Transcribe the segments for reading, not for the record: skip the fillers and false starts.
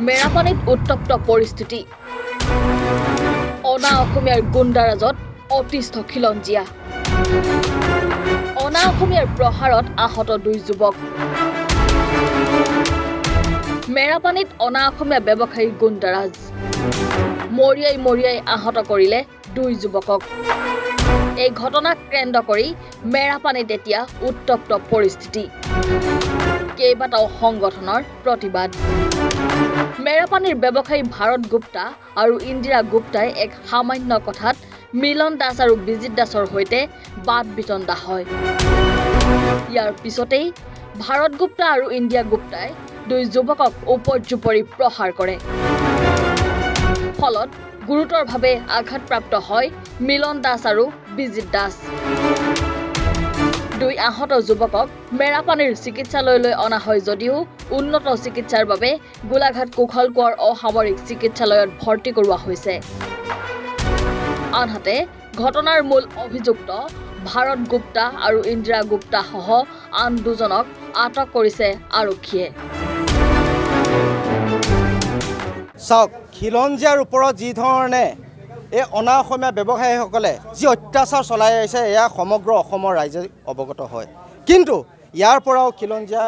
মেৰাপানীত উত্তপ্ত পৰিস্থিতি অনা অসমীয়াৰ গুণ্ডাৰাজত অতিষ্ঠ খিলঞ্জীয়া অনা অসমীয়াৰ প্ৰহাৰত আহত 2 যুৱক মেৰাপানীত অনা অসমীয়া ব্যৱসায়ী গুণ্ডাৰাজ মৰিয়াই আহত কৰিলে 2 যুৱকক এই ঘটনাক কেন্দ্ৰ কৰি মেৰাপানীত এতিয়া উত্তপ্ত পৰিস্থিতি কেইবাটাও সংগঠনৰ প্ৰতিবাদ মেৰাপানীৰ ব্যৱসায়ী ভাৰত গুপ্তা আৰু ইন্দিৰা গুপ্তাই এক সামান্য কথাত মিলন দাস আৰু বিজিত দাসৰ সৈতে বাদ বিতণ্ডা হয় ইয়াৰ পিছতেই ভাৰত গুপ্তা আৰু ইন্দিৰা গুপ্তাই 2 যুৱকক উপৰ্যুপৰি প্ৰহাৰ কৰে ফলত গুৰুতৰভাৱে আঘাতপ্ৰাপ্ত হয় মিলন দাস আৰু বিজিত দাস 2 আহত যুৱকক মেৰাপানীৰ চিকিৎসালয়লৈ অনা হয় যদিও উন্নত চিকিৎসাৰ বাবে গোলাঘাট কুশলকোঁৱৰ অসামৰিক চিকিৎসালয়ত ভৰ্তি কৰোৱা হৈছে আনহাতে ঘটনাৰ মূল অভিযুক্ত ভাৰত গুপ্তা আৰু ইন্দিৰা গুপ্তা সহ আন 2 জনক আটক কৰিছে আৰক্ষীয়ে চাওক খিলঞ্জীয়াৰ ওপৰত যি ধৰণে এই অনা অসমীয়া ব্যৱসায়ীসকলে যি অত্যাচাৰ চলাই আহিছে এয়া সমগ্ৰ অসমৰ ৰাইজে অৱগত হয় কিন্তু ইয়াৰ পৰাও খিলঞ্জীয়া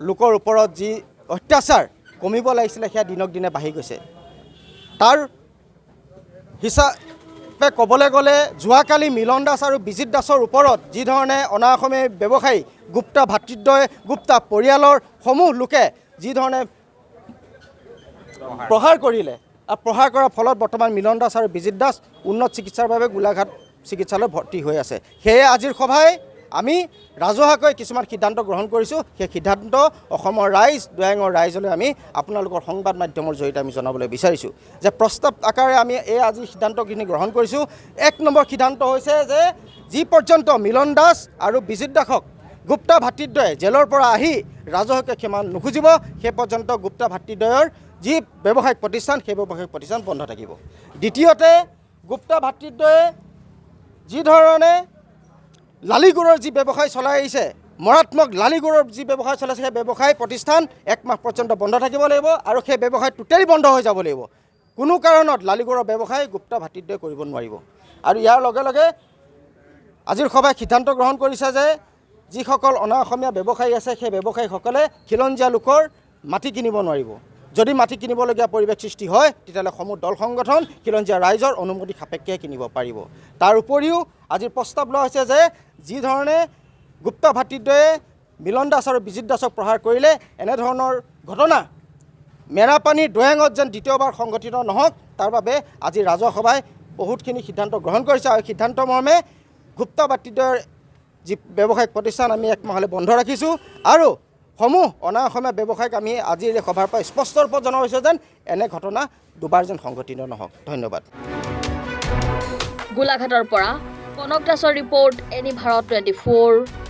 লোকৰ ওপৰত যি অত্যাচাৰ কমিব লাগিছিলে সেয়া দিনক দিনে বাঢ়ি গৈছে তাৰ হিচাপে ক'বলৈ গ'লে যোৱাকালি মিলন দাস আৰু বিজিত দাসৰ ওপৰত যি ধৰণে অনা অসমীয়া ব্যৱসায়ী গুপ্তা ভাতৃদ্বয় গুপ্তা পৰিয়ালৰ সমূহ লোকে যি ধৰণে প্ৰহাৰ কৰিলে আৰু প্ৰহাৰ কৰাৰ ফলত বৰ্তমান মিলন দাস আৰু বিজিত দাস উন্নত চিকিৎসাৰ বাবে গোলাঘাট চিকিৎসালয়ত ভৰ্তি হৈ আছে সেয়ে আজিৰ সভাই আমি ৰাজহুৱাকৈ কিছুমান সিদ্ধান্ত গ্ৰহণ কৰিছোঁ সেই সিদ্ধান্ত অসমৰ ৰাইজ দৈয়াঙৰ ৰাইজলৈ আমি আপোনালোকৰ সংবাদ মাধ্যমৰ জৰিয়তে আমি জনাবলৈ বিচাৰিছোঁ যে প্ৰস্তাৱ আকাৰে আমি এই আজি সিদ্ধান্তখিনি গ্ৰহণ কৰিছোঁ 1 নম্বৰ সিদ্ধান্ত হৈছে যে যি পৰ্যন্ত মিলন দাস আৰু বিজিত দাসক গুপ্তা ভাতৃদ্বয়ে জেলৰ পৰা আহি ৰাজহুৱাকৈ ক্ষমা নুখুজিব সেই পৰ্যন্ত গুপ্তা ভাতৃদ্বয়ৰ যি ব্যৱসায়িক প্ৰতিষ্ঠান সেই ব্যৱসায়িক প্ৰতিষ্ঠান বন্ধ থাকিব দ্বিতীয়তে গুপ্তা ভাতৃদ্বয়ে যি ধৰণে লালিগুড়ৰ যি ব্যৱসায় চলাই আহিছে মাৰাত্মক লালিগুড়ৰ যি ব্যৱসায় চলাইছে সেই ব্যৱসায় প্ৰতিষ্ঠান 1 মাহ পৰ্যন্ত বন্ধ থাকিব লাগিব আৰু সেই ব্যৱসায় টোটেলি বন্ধ হৈ যাব লাগিব কোনো কাৰণত লালিগুড়ৰ ব্যৱসায় গুপ্তা ভাতৃদ্বয়ে কৰিব নোৱাৰিব আৰু ইয়াৰ লগে লগে আজিৰ সভাই সিদ্ধান্ত গ্ৰহণ কৰিছে যে যিসকল অনা অসমীয়া ব্যৱসায়ী আছে সেই ব্যৱসায়ীসকলে খিলঞ্জীয়া লোকৰ মাটি কিনিব নোৱাৰিব যদি মাটি কিনিবলগীয়া পৰিৱেশ সৃষ্টি হয় তেতিয়াহ'লে সমূহ দল সংগঠন খিলঞ্জীয়া ৰাইজৰ অনুমতি সাপেক্ষে কিনিব পাৰিব তাৰ উপৰিও আজিৰ প্ৰস্তাৱ লোৱা হৈছে যে যি ধৰণে গুপ্তা ভাতৃদ্বয়ে মিলন দাস আৰু বিজিত দাসক প্ৰহাৰ কৰিলে এনেধৰণৰ ঘটনা মেৰাপানীৰ দৈয়াঙত যেন দ্বিতীয়বাৰ সংঘটিত নহওক তাৰ বাবে আজি ৰাজহুৱা সভাই বহুতখিনি সিদ্ধান্ত গ্ৰহণ কৰিছে আৰু সিদ্ধান্ত মৰ্মে গুপ্তা ভাতৃদ্বয়ৰ যি ব্যৱসায়িক প্ৰতিষ্ঠান আমি 1 মাহলৈ বন্ধ ৰাখিছোঁ আৰু সমূহ অনা অসমীয়া ব্যৱসায়িক আমি আজিৰ এই সভাৰ পৰা স্পষ্ট ৰূপত জনোৱা হৈছে যেন এনে ঘটনা দুবাৰ যেন সংঘটিত নহওক ধন্যবাদ গোলাঘাটৰ পৰা কনক দাসৰ ৰিপৰ্ট এনি ভাৰত 24